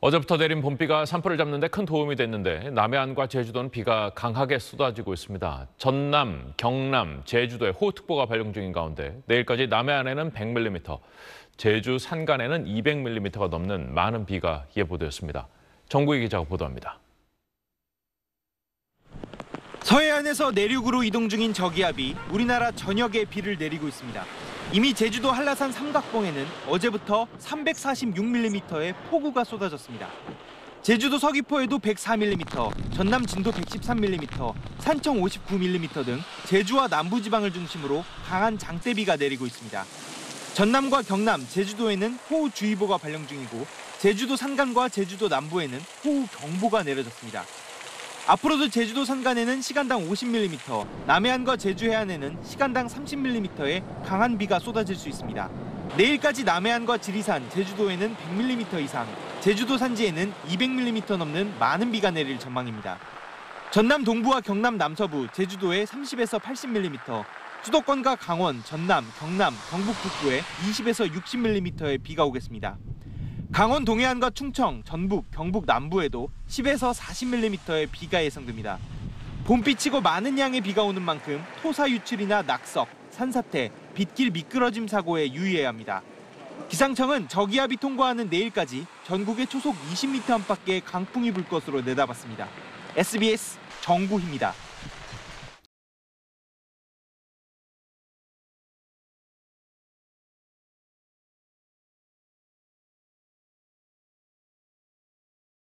어제부터 내린 봄비가 산불을 잡는 데 큰 도움이 됐는데 남해안과 제주도는 비가 강하게 쏟아지고 있습니다. 전남, 경남, 제주도에 호우특보가 발령 중인 가운데 내일까지 남해안에는 100mm, 제주 산간에는 200mm가 넘는 많은 비가 예보되었습니다. 정구희 기자가 보도합니다. 서해안에서 내륙으로 이동 중인 저기압이 우리나라 전역에 비를 내리고 있습니다. 이미 제주도 한라산 삼각봉에는 어제부터 346mm의 폭우가 쏟아졌습니다. 제주도 서귀포에도 104mm, 전남 진도 113mm, 산청 59mm 등 제주와 남부지방을 중심으로 강한 장대비가 내리고 있습니다. 전남과 경남, 제주도에는 호우주의보가 발령 중이고 제주도 산간과 제주도 남부에는 호우경보가 내려졌습니다. 앞으로도 제주도 산간에는 시간당 50mm, 남해안과 제주 해안에는 시간당 30mm의 강한 비가 쏟아질 수 있습니다. 내일까지 남해안과 지리산, 제주도에는 100mm 이상, 제주도 산지에는 200mm 넘는 많은 비가 내릴 전망입니다. 전남 동부와 경남 남서부, 제주도에 30에서 80mm, 수도권과 강원, 전남, 경남, 경북 북부에 20에서 60mm의 비가 오겠습니다. 강원 동해안과 충청, 전북, 경북 남부에도 10에서 40mm의 비가 예상됩니다. 봄비치고 많은 양의 비가 오는 만큼 토사 유출이나 낙석, 산사태, 빗길 미끄러짐 사고에 유의해야 합니다. 기상청은 저기압이 통과하는 내일까지 전국에 초속 20m 안팎의 강풍이 불 것으로 내다봤습니다. SBS 정구희입니다.